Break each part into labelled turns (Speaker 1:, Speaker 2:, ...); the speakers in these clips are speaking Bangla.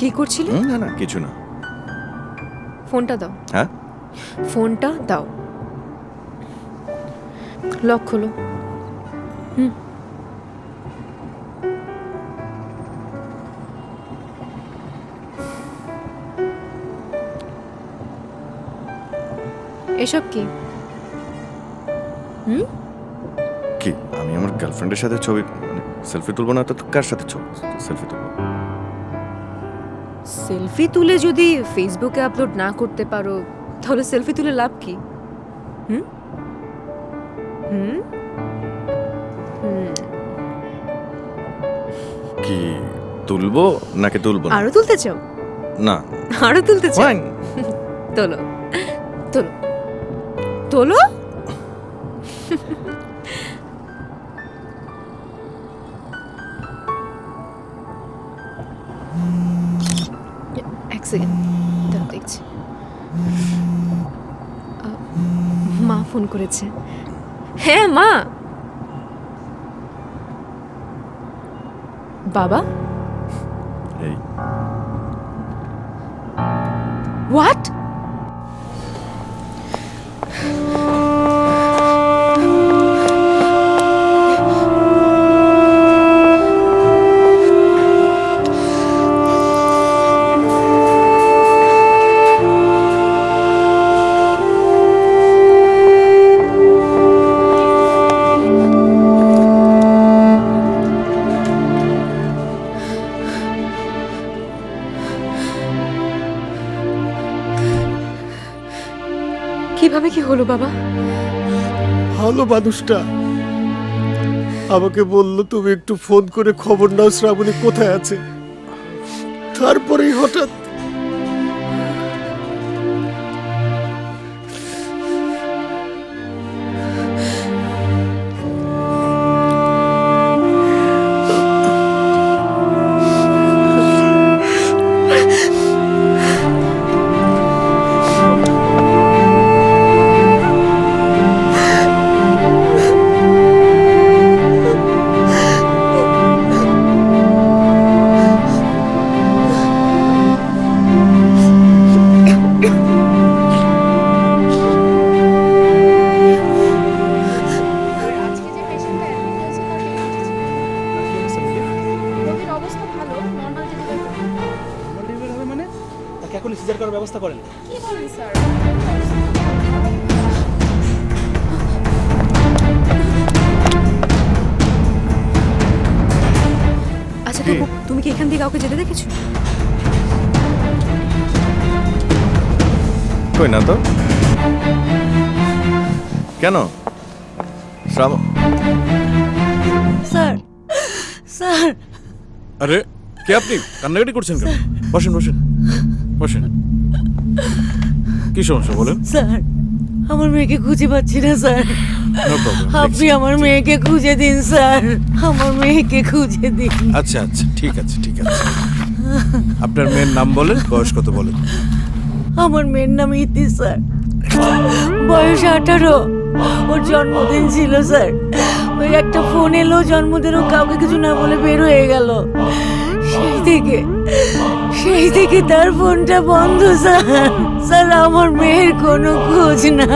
Speaker 1: কি করছিলে?
Speaker 2: না না কিছু না।
Speaker 1: ফোনটা দাও।
Speaker 2: হ্যাঁ
Speaker 1: ফোনটা দাও। লক খোলো। এসব কি?
Speaker 2: কি আমি আমার গার্লফ্রেন্ডের সাথে ছবি মানে সেলফি তুলবো না তো কার সাথে ছবি সেলফি তুলবো?
Speaker 1: সেলফি তুলে যদি ফেসবুকে আপলোড না করতে পারো তাহলে সেলফি তুলে লাভ কি? হুম হুম হুম
Speaker 2: কি তুলবো নাকি তুলবো না?
Speaker 1: আরো তুলতে চাও?
Speaker 2: না
Speaker 1: আরো তুলতে চাও?
Speaker 2: Fine.
Speaker 1: তোলো তোলো তোলো। এক সেকেন্ড দাঁড়াও, দেখছি। মা ফোন করেছে। হ্যাঁ মা। বাবা?
Speaker 2: এই
Speaker 1: হোয়াট? কিভাবে কি হলো বাবা?
Speaker 3: ভালো মানুষটা আমাকে বলল তুমি একটু ফোন করে খবর নাও শ্রাবণী কোথায় আছে। তারপরেই হঠাৎ
Speaker 4: এখন সিজার করার ব্যবস্থা করেন।
Speaker 1: কি বলেন স্যার? আচ্ছা কাকু, তুমি কি এখান থেকে কাউকে যেতে দেখেছো?
Speaker 2: কই না তো। কেন শ্রাবণ?
Speaker 5: স্যার স্যার
Speaker 2: আরে কে আপনি? কান্নাকাটি করছেন কেন? বসেন বসেন বসেন। কি সমস্যা বলেন?
Speaker 5: স্যার আমার মেয়েকে খুঁজে পাচ্ছি না স্যার।
Speaker 2: No problem.
Speaker 5: আপনি আমার মেয়েকে খুঁজে দিন স্যার, আমার মেয়েকে খুঁজে দিন।
Speaker 6: আচ্ছা আচ্ছা ঠিক আছে ঠিক আছে। আপনার মেয়ের নাম বলেন, বয়স কত বলেন?
Speaker 5: আমার মেয়ের নাম ইতি স্যার, বয়স 18। ওর জন্মদিন ছিল স্যার। ওই একটা ফোন এলো জন্মদিনও, কাউকে কিছু না বলে বের হয়ে গেল। সেই থেকে তার ফোনটা বন্ধ স্যার। স্যার আমার মেয়ের কোনো খোঁজ না।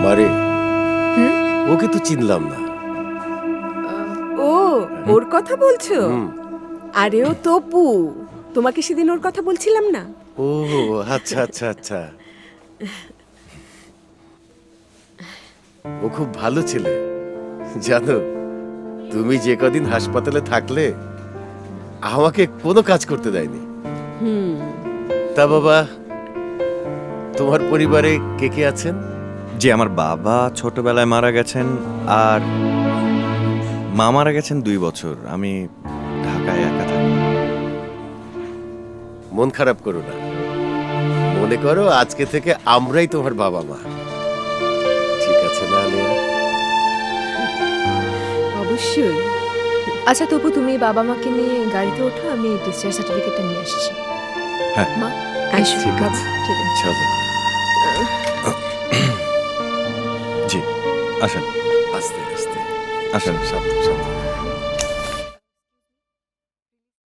Speaker 3: মারে ওকে তো চিনলাম না।
Speaker 7: ও ওর কথা বলছো? আরে ও তপু, তোমাকে সেদিন ওর কথা বলছিলাম না?
Speaker 3: ও আচ্ছা আচ্ছা আচ্ছা। ও খুব ভালো ছেলে জানো। তুমি যে কদিন হাসপাতালে থাকলে আমাকে কোনো কাজ করতে দেয়নি। তা বাবা, তোমার পরিবারে কে কে আছেন?
Speaker 2: যে আমার বাবা ছোটবেলায় মারা গেছেন আর মা মারা গেছেন 2 বছর। আমি ঢাকায় একা থাকি।
Speaker 3: মন খারাপ করো না, মনে করো আজকে থেকে আমরাই তোমার বাবা মা। ঠিক আছে?
Speaker 7: অবশ্যই।
Speaker 1: আচ্ছা তবু তুমি বাবা মাকে নিয়ে গাড়িতে ওঠো, আমি ডিসচার্জ সার্টিফিকেটটা নিয়ে আসছি।
Speaker 2: হ্যাঁ।
Speaker 1: মা
Speaker 7: আচ্ছা,
Speaker 1: ঠিক আছে, ঠিক আছে।
Speaker 3: চলো
Speaker 2: জি আসেন
Speaker 3: আস্তে আস্তে
Speaker 2: আসেন
Speaker 3: সাবধান সাবধান